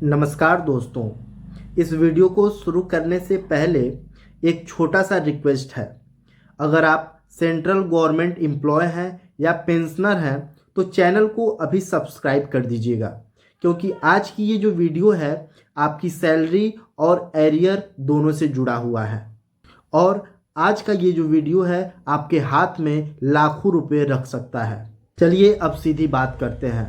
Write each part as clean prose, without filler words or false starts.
नमस्कार दोस्तों, इस वीडियो को शुरू करने से पहले एक छोटा सा रिक्वेस्ट है। अगर आप सेंट्रल गवर्नमेंट एम्प्लॉय हैं या पेंशनर हैं तो चैनल को अभी सब्सक्राइब कर दीजिएगा, क्योंकि आज की ये जो वीडियो है आपकी सैलरी और एरियर दोनों से जुड़ा हुआ है। और आज का ये जो वीडियो है आपके हाथ में लाखों रुपए रख सकता है। चलिए अब सीधी बात करते हैं।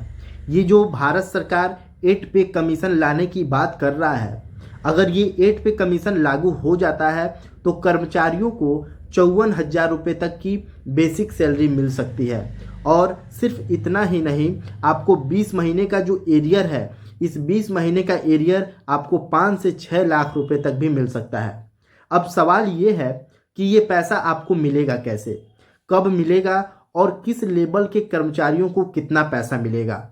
ये जो भारत सरकार 8 पे कमीशन लाने की बात कर रहा है, अगर ये 8 पे कमीशन लागू हो जाता है तो कर्मचारियों को 54,000 रुपये तक की बेसिक सैलरी मिल सकती है। और सिर्फ इतना ही नहीं, आपको 20 महीने का जो एरियर है, इस 20 महीने का एरियर आपको 5 से 6 लाख रुपए तक भी मिल सकता है। अब सवाल ये है कि ये पैसा आपको मिलेगा कैसे, कब मिलेगा और किस लेवल के कर्मचारियों को कितना पैसा मिलेगा।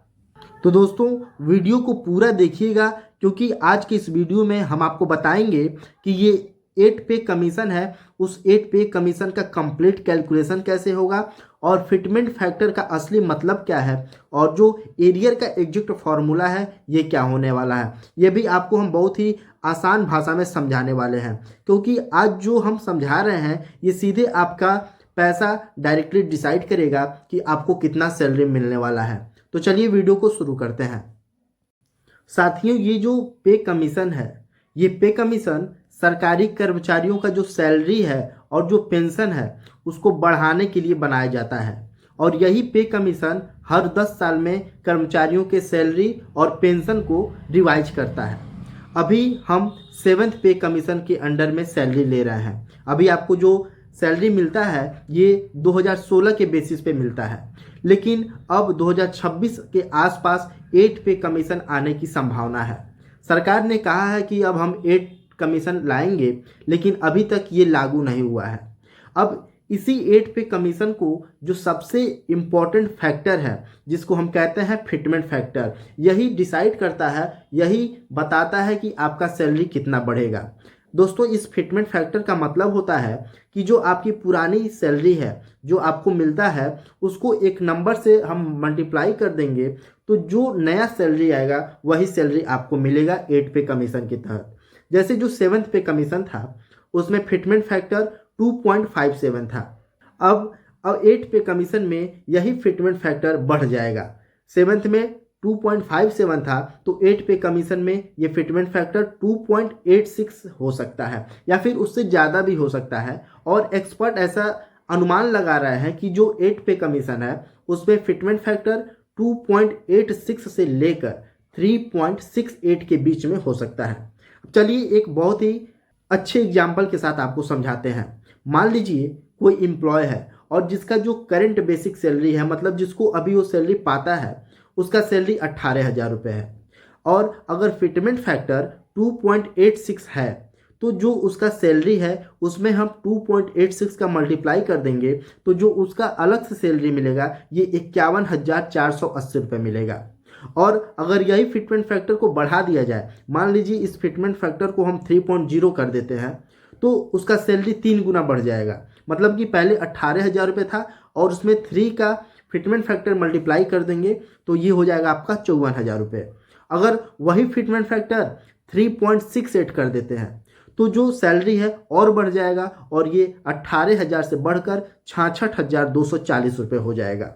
तो दोस्तों वीडियो को पूरा देखिएगा, क्योंकि आज के इस वीडियो में हम आपको बताएंगे कि ये 8 पे कमीशन है, उस 8 पे कमीशन का कंप्लीट कैलकुलेशन कैसे होगा और फिटमेंट फैक्टर का असली मतलब क्या है और जो एरियर का एग्जैक्ट फॉर्मूला है ये क्या होने वाला है। ये भी आपको हम बहुत ही आसान भाषा में समझाने वाले हैं, क्योंकि आज जो हम समझा रहे हैं ये सीधे आपका पैसा डायरेक्टली डिसाइड करेगा कि आपको कितना सैलरी मिलने वाला है। तो चलिए वीडियो को शुरू करते हैं। साथियों, ये जो पे कमीशन है, ये पे कमीशन सरकारी कर्मचारियों का जो सैलरी है और जो पेंशन है उसको बढ़ाने के लिए बनाया जाता है। और यही पे कमीशन हर 10 साल में कर्मचारियों के सैलरी और पेंशन को रिवाइज करता है। अभी हम 7th पे कमीशन के अंडर में सैलरी ले रहे हैं। अभी आपको जो सैलरी मिलता है ये 2016 के बेसिस पे मिलता है, लेकिन अब 2026 के आसपास 8 पे कमीशन आने की संभावना है। सरकार ने कहा है कि अब हम 8 कमीशन लाएंगे, लेकिन अभी तक ये लागू नहीं हुआ है। अब इसी 8 पे कमीशन को जो सबसे इम्पॉर्टेंट फैक्टर है, जिसको हम कहते हैं फिटमेंट फैक्टर, यही डिसाइड करता है, यही बताता है कि आपका सैलरी कितना बढ़ेगा। दोस्तों, इस फिटमेंट फैक्टर का मतलब होता है कि जो आपकी पुरानी सैलरी है, जो आपको मिलता है, उसको एक नंबर से हम मल्टीप्लाई कर देंगे तो जो नया सैलरी आएगा वही सैलरी आपको मिलेगा 8 पे कमीशन के तहत। जैसे जो 7th पे कमीशन था उसमें फिटमेंट फैक्टर 2.57 था। अब 8 पे कमीशन में यही फिटमेंट फैक्टर बढ़ जाएगा। 7th में 2.57 था तो 8 पे कमीशन में ये फिटमेंट फैक्टर 2.86 हो सकता है या फिर उससे ज़्यादा भी हो सकता है। और एक्सपर्ट ऐसा अनुमान लगा रहा है कि जो 8 पे कमीशन है उसमें फिटमेंट फैक्टर 2.86 से लेकर 3.68 के बीच में हो सकता है। चलिए एक बहुत ही अच्छे एग्जाम्पल के साथ आपको समझाते हैं। मान लीजिए कोई एम्प्लॉय है और जिसका जो करंट बेसिक सैलरी है, मतलब जिसको अभी वो सैलरी पाता है, उसका सैलरी 18,000 रुपये है। और अगर फिटमेंट फैक्टर 2.86 है तो जो उसका सैलरी है उसमें हम 2.86 का मल्टीप्लाई कर देंगे तो जो उसका अलग से सैलरी मिलेगा ये 51,480 रुपये मिलेगा। और अगर यही फिटमेंट फैक्टर को बढ़ा दिया जाए, मान लीजिए इस फिटमेंट फैक्टर को हम 3.0 कर देते हैं तो उसका सैलरी 3 गुना बढ़ जाएगा। मतलब कि पहले 18,000 रुपये था और उसमें 3 का फिटमेंट फैक्टर मल्टीप्लाई कर देंगे तो ये हो जाएगा आपका 54,000 रुपये। अगर वही फिटमेंट फैक्टर 3.68 कर देते हैं तो जो सैलरी है और बढ़ जाएगा और ये 18,000 से बढ़कर 66,240 रुपये हो जाएगा।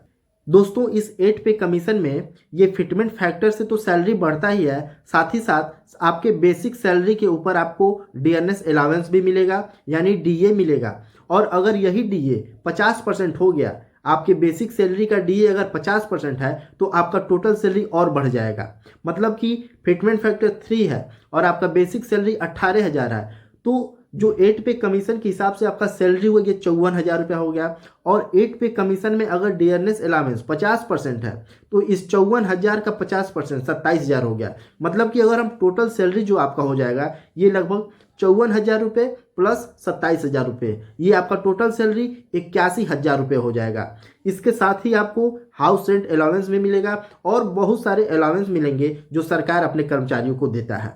दोस्तों, इस 8 पे कमीशन में ये फिटमेंट फैक्टर से तो सैलरी बढ़ता ही है, साथ ही साथ आपके बेसिक सैलरी के ऊपर आपको डीएनएस अलाउंस भी मिलेगा, यानी डीए मिलेगा। और अगर यही डीए 50% हो गया, आपके बेसिक सैलरी का डीए अगर 50% है तो आपका टोटल सैलरी और बढ़ जाएगा। मतलब कि फिटमेंट फैक्टर 3 है और आपका बेसिक सैलरी 18,000 है तो जो 8 पे कमीशन के हिसाब से आपका सैलरी हुआ ये 54,000 रुपया हो गया। और 8 पे कमीशन में अगर डियरनेस अलाउंस 50% है तो इस 54,000 का 50% 27,000 हो गया। मतलब कि अगर हम टोटल सैलरी जो आपका हो जाएगा ये लगभग 54,000 रुपये प्लस 27,000 रुपये, ये आपका टोटल सैलरी 81,000 रुपये हो जाएगा। इसके साथ ही आपको हाउस रेंट अलाउंस भी मिलेगा और बहुत सारे अलाउंस मिलेंगे जो सरकार अपने कर्मचारियों को देता है।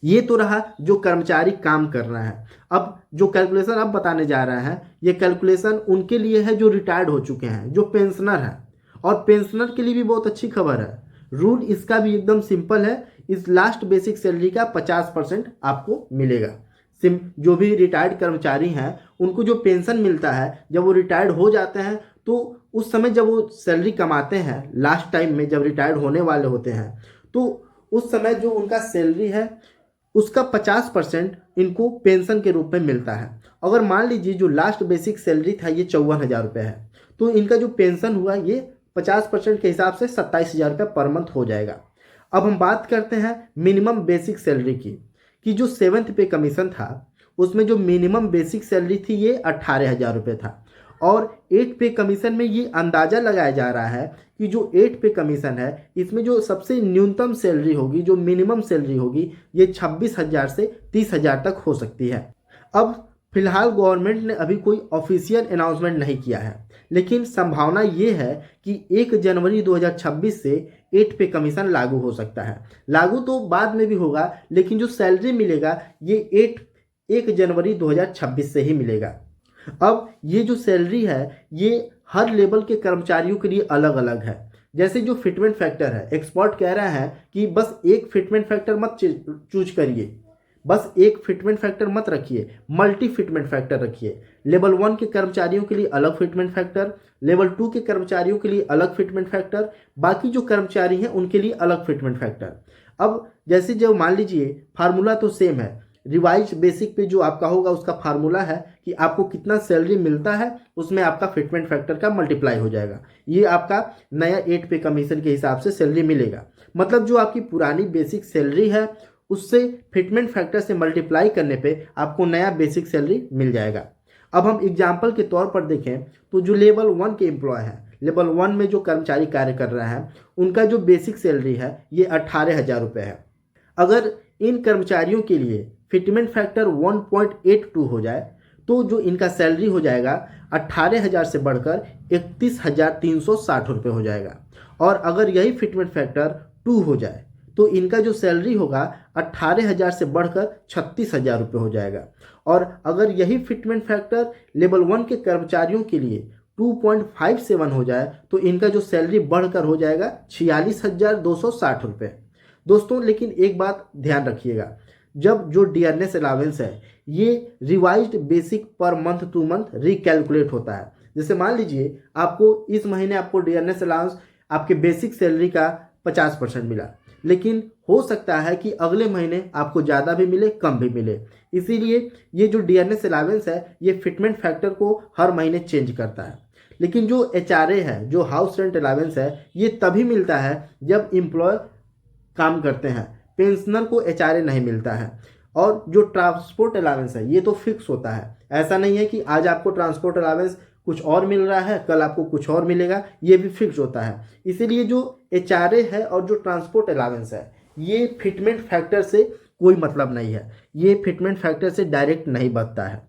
ये तो रहा जो कर्मचारी काम कर रहा है। अब जो कैलकुलेशन अब बताने जा रहा है ये कैलकुलेशन उनके लिए है जो रिटायर्ड हो चुके हैं, जो पेंशनर हैं। और पेंशनर के लिए भी बहुत अच्छी खबर है। रूल इसका भी एकदम सिंपल है, इस लास्ट बेसिक सैलरी का 50% आपको मिलेगा। जो भी रिटायर्ड कर्मचारी हैं उनको जो पेंशन मिलता है जब वो रिटायर्ड हो जाते हैं, तो उस समय जब वो सैलरी कमाते हैं लास्ट टाइम में, जब रिटायर्ड होने वाले होते हैं, तो उस समय जो उनका सैलरी है उसका 50% इनको पेंशन के रूप में मिलता है। अगर मान लीजिए जो लास्ट बेसिक सैलरी था ये 54,000 रुपये है, तो इनका जो पेंशन हुआ ये 50% के हिसाब से 27,000 रुपये पर मंथ हो जाएगा। अब हम बात करते हैं मिनिमम बेसिक सैलरी की, कि जो 7th पे कमीशन था उसमें जो मिनिमम बेसिक सैलरी थी ये 18,000 रुपये था, और 8 पे कमीशन में ये अंदाज़ा लगाया जा रहा है कि जो 8 पे कमीशन है इसमें जो सबसे न्यूनतम सैलरी होगी, जो मिनिमम सैलरी होगी, ये 26,000 से 30,000 तक हो सकती है। अब फिलहाल गवर्नमेंट ने अभी कोई ऑफिशियल अनाउंसमेंट नहीं किया है, लेकिन संभावना ये है कि 1 जनवरी 2026 से 8 पे कमीशन लागू हो सकता है। लागू तो बाद में भी होगा, लेकिन जो सैलरी मिलेगा ये 1 जनवरी 2026 से ही मिलेगा। अब ये जो सैलरी है ये हर लेवल के कर्मचारियों के लिए अलग अलग है। जैसे जो फिटमेंट फैक्टर है, एक्सपर्ट कह रहा है कि बस एक फिटमेंट फैक्टर मत चूज करिए, बस एक फिटमेंट फैक्टर मत रखिए, मल्टी फिटमेंट फैक्टर रखिए। लेवल 1 के कर्मचारियों के लिए अलग फिटमेंट फैक्टर, लेवल 2 के कर्मचारियों के लिए अलग फिटमेंट फैक्टर, बाकी जो कर्मचारी हैं उनके लिए अलग फिटमेंट फैक्टर। अब जैसे जो मान लीजिए फार्मूला तो सेम है, रिवाइज बेसिक पे जो आपका होगा उसका फार्मूला है कि आपको कितना सैलरी मिलता है उसमें आपका फिटमेंट फैक्टर का मल्टीप्लाई हो जाएगा। ये आपका नया 8 पे कमीशन के हिसाब से सैलरी मिलेगा। मतलब जो आपकी पुरानी बेसिक सैलरी है उससे फिटमेंट फैक्टर से मल्टीप्लाई करने पे आपको नया बेसिक सैलरी मिल जाएगा। अब हम एग्जाम्पल के तौर पर देखें तो जो लेवल 1 के एम्प्लॉय हैं, लेवल 1 में जो कर्मचारी कार्य कर रहे हैं उनका जो बेसिक सैलरी है ये 18,000 रुपये है। अगर इन कर्मचारियों के लिए फिटमेंट फैक्टर 1.82 हो जाए तो जो इनका सैलरी हो जाएगा 18,000 से बढ़कर 31,360 रुपये हो जाएगा। और अगर यही फिटमेंट फैक्टर 2 हो जाए तो इनका जो सैलरी होगा 18,000 से बढ़कर 36,000 रुपये हो जाएगा। और अगर यही फिटमेंट फैक्टर लेवल 1 के कर्मचारियों के लिए 2.57 हो जाए तो इनका जो सैलरी बढ़कर हो जाएगा 46,260 रुपये। दोस्तों लेकिन एक बात ध्यान रखिएगा, जब जो डियरनेस अलावेंस है ये revised basic per month two month recalculate होता है। जैसे मान लीजिए आपको इस महीने आपको डियरनेस अलाउंस आपके बेसिक सैलरी का 50% मिला, लेकिन हो सकता है कि अगले महीने आपको ज़्यादा भी मिले कम भी मिले। इसीलिए ये जो डियरनेस अलावेंस है ये फिटमेंट फैक्टर को हर महीने चेंज करता है। लेकिन जो HRA है, जो हाउस रेंट अलावेंस है, ये तभी मिलता है जब एम्प्लॉय काम करते हैं, पेंशनर को HRA नहीं मिलता है। और जो ट्रांसपोर्ट अलावेंस है ये तो फिक्स होता है, ऐसा नहीं है कि आज आपको ट्रांसपोर्ट अलावेंस कुछ और मिल रहा है कल आपको कुछ और मिलेगा, ये भी फिक्स होता है। इसीलिए जो HRA है और जो ट्रांसपोर्ट अलावेंस है ये फिटमेंट फैक्टर से कोई मतलब नहीं है, ये फिटमेंट फैक्टर से डायरेक्ट नहीं बचता है।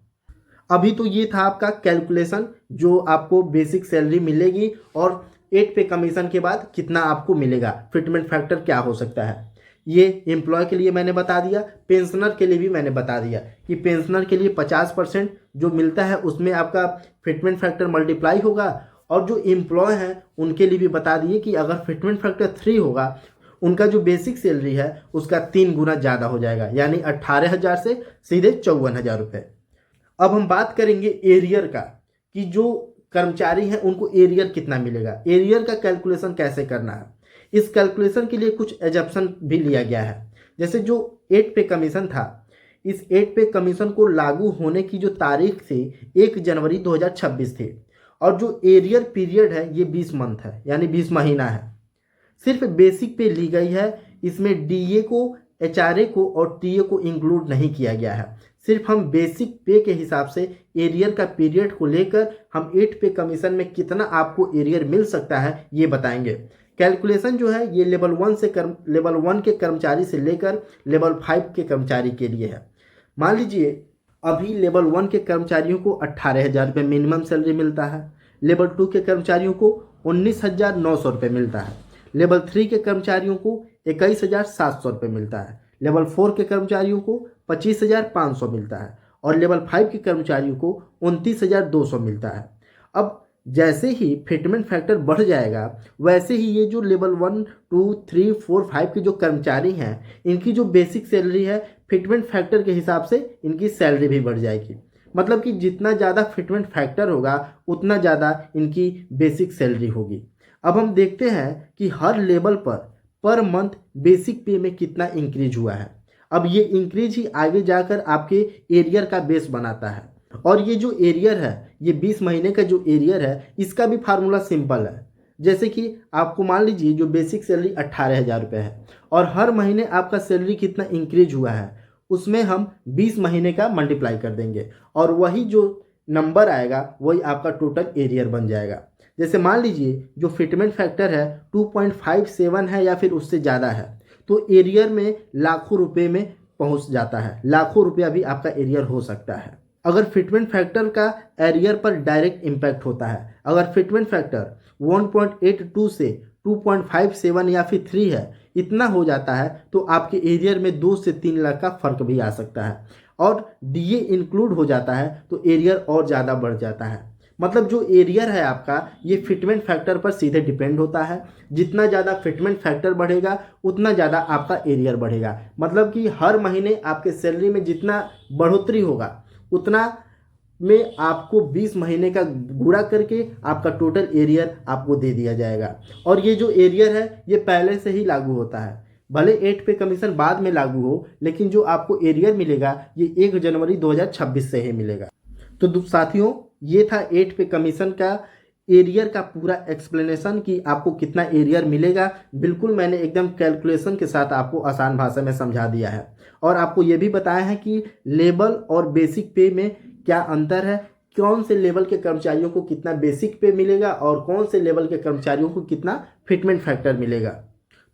अभी तो ये था आपका कैलकुलेशन, जो आपको बेसिक सैलरी मिलेगी और 8 पे कमीशन के बाद कितना आपको मिलेगा, फिटमेंट फैक्टर क्या हो सकता है। ये एम्प्लॉय के लिए मैंने बता दिया, पेंशनर के लिए भी मैंने बता दिया कि पेंशनर के लिए 50% जो मिलता है उसमें आपका फिटमेंट फैक्टर मल्टीप्लाई होगा। और जो एम्प्लॉय हैं उनके लिए भी बता दिए कि अगर फिटमेंट फैक्टर 3 होगा उनका जो बेसिक सैलरी है उसका 3 गुना ज़्यादा हो जाएगा, यानी 18,000 से सीधे 54,000 रुपये। अब हम बात करेंगे एरियर का, कि जो कर्मचारी हैं उनको एरियर कितना मिलेगा, एरियर का कैलकुलेशन कैसे करना है। इस कैलकुलेशन के लिए कुछ एजप्शन भी लिया गया है। जैसे जो 8 पे कमीशन था, इस 8 पे कमीशन को लागू होने की जो तारीख थी 1 जनवरी 2026 थी, और जो एरियर पीरियड है ये 20 मंथ है, यानी 20 महीना है। सिर्फ बेसिक पे ली गई है, इसमें DA को, HRA को और TA को इंक्लूड नहीं किया गया है। सिर्फ हम बेसिक पे के हिसाब से एरियर का पीरियड को लेकर हम 8 पे कमीशन में कितना आपको एरियर मिल सकता है ये बताएंगे। कैलकुलेशन जो है ये लेवल 1 के कर्मचारी से लेकर लेवल 5 के कर्मचारी के लिए है। मान लीजिए अभी लेवल 1 के कर्मचारियों को 18,000 रुपये मिनिमम सैलरी मिलता है, लेवल 2 के कर्मचारियों को 19,900 रुपये मिलता है, लेवल 3 के कर्मचारियों को 21,700 रुपये मिलता है, लेवल 4 के कर्मचारियों को 25,500 मिलता है और लेवल 5 के कर्मचारियों को 29,200 मिलता है। अब जैसे ही फिटमेंट फैक्टर बढ़ जाएगा वैसे ही ये जो लेवल 1, 2, 3, 4, 5 के जो कर्मचारी हैं इनकी जो बेसिक सैलरी है फिटमेंट फैक्टर के हिसाब से इनकी सैलरी भी बढ़ जाएगी। मतलब कि जितना ज़्यादा फिटमेंट फैक्टर होगा उतना ज़्यादा इनकी बेसिक सैलरी होगी। अब हम देखते हैं कि हर लेवल पर मंथ बेसिक पे में कितना इंक्रीज हुआ है। अब ये इंक्रीज ही आगे जाकर आपके एरियर का बेस बनाता है। और ये जो एरियर है, ये 20 महीने का जो एरियर है, इसका भी फार्मूला सिंपल है। जैसे कि आपको मान लीजिए जो बेसिक सैलरी 18,000 रुपये है और हर महीने आपका सैलरी कितना इंक्रीज हुआ है उसमें हम 20 महीने का मल्टीप्लाई कर देंगे और वही जो नंबर आएगा वही आपका टोटल एरियर बन जाएगा। जैसे मान लीजिए जो फिटमेंट फैक्टर है 2.57 है या फिर उससे ज़्यादा है तो एरियर में लाखों रुपए में पहुंच जाता है, लाखों रुपया भी आपका एरियर हो सकता है। अगर फिटमेंट फैक्टर का एरियर पर डायरेक्ट इम्पैक्ट होता है, अगर फिटमेंट फैक्टर 1.82 से 2.57 या फिर 3 है, इतना हो जाता है तो आपके एरियर में 2 से 3 लाख का फर्क भी आ सकता है और डीए इंक्लूड हो जाता है तो एरियर और ज़्यादा बढ़ जाता है। मतलब जो एरियर है आपका ये फिटमेंट फैक्टर पर सीधे डिपेंड होता है। जितना ज़्यादा फिटमेंट फैक्टर बढ़ेगा उतना ज़्यादा आपका एरियर बढ़ेगा। मतलब कि हर महीने आपके सैलरी में जितना बढ़ोतरी होगा उतना में आपको 20 महीने का गुणा करके आपका टोटल एरियर आपको दे दिया जाएगा। और ये जो एरियर है ये पहले से ही लागू होता है, भले 8 पे कमीशन बाद में लागू हो लेकिन जो आपको एरियर मिलेगा ये 1 जनवरी 2026 से ही मिलेगा। तो साथियों ये था 8 पे कमीशन का एरियर का पूरा एक्सप्लेनेशन कि आपको कितना एरियर मिलेगा। बिल्कुल मैंने एकदम कैलकुलेशन के साथ आपको आसान भाषा में समझा दिया है और आपको ये भी बताया है कि लेवल और बेसिक पे में क्या अंतर है, कौन से लेवल के कर्मचारियों को कितना बेसिक पे मिलेगा और कौन से लेवल के कर्मचारियों को कितना फिटमेंट फैक्टर मिलेगा।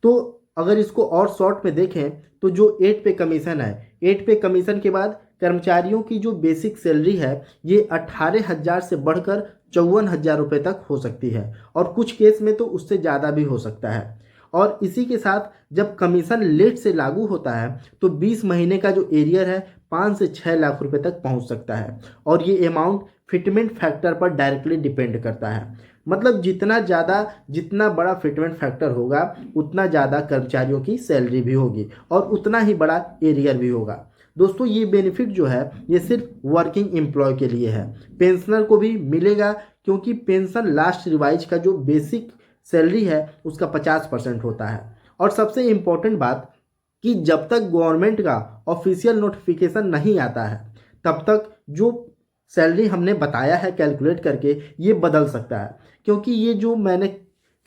तो अगर इसको और शॉर्ट में देखें तो जो 8 पे कमीशन है, 8 पे कमीशन के बाद कर्मचारियों की जो बेसिक सैलरी है ये 18,000 से बढ़कर 54,000 रुपये तक हो सकती है और कुछ केस में तो उससे ज़्यादा भी हो सकता है। और इसी के साथ जब कमीशन लेट से लागू होता है तो 20 महीने का जो एरियर है 5 से 6 लाख रुपए तक पहुंच सकता है और ये अमाउंट फिटमेंट फैक्टर पर डायरेक्टली डिपेंड करता है। मतलब जितना बड़ा फिटमेंट फैक्टर होगा उतना ज़्यादा कर्मचारियों की सैलरी भी होगी और उतना ही बड़ा एरियर भी होगा। दोस्तों ये बेनिफिट जो है ये सिर्फ वर्किंग एम्प्लॉय के लिए है, पेंशनर को भी मिलेगा क्योंकि पेंशन लास्ट रिवाइज का जो बेसिक सैलरी है उसका 50% होता है। और सबसे इम्पोर्टेंट बात कि जब तक गवर्नमेंट का ऑफिशियल नोटिफिकेशन नहीं आता है तब तक जो सैलरी हमने बताया है कैलकुलेट करके ये बदल सकता है, क्योंकि ये जो मैंने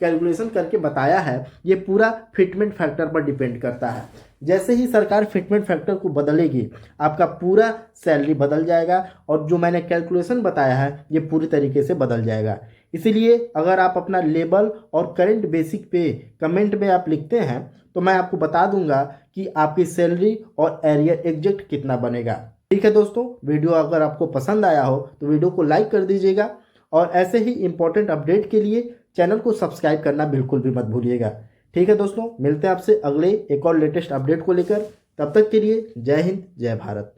कैलकुलेशन करके बताया है ये पूरा फिटमेंट फैक्टर पर डिपेंड करता है। जैसे ही सरकार फिटमेंट फैक्टर को बदलेगी आपका पूरा सैलरी बदल जाएगा और जो मैंने कैलकुलेशन बताया है ये पूरी तरीके से बदल जाएगा। इसीलिए अगर आप अपना लेवल और करंट बेसिक पे कमेंट में आप लिखते हैं तो मैं आपको बता दूंगा कि आपकी सैलरी और एरियर एग्जैक्ट कितना बनेगा। ठीक है दोस्तों, वीडियो अगर आपको पसंद आया हो तो वीडियो को लाइक कर दीजिएगा और ऐसे ही इंपॉर्टेंट अपडेट के लिए चैनल को सब्सक्राइब करना बिल्कुल भी मत भूलिएगा। ठीक है दोस्तों, मिलते हैं आपसे अगले एक और लेटेस्ट अपडेट को लेकर। तब तक के लिए जय हिंद, जय भारत।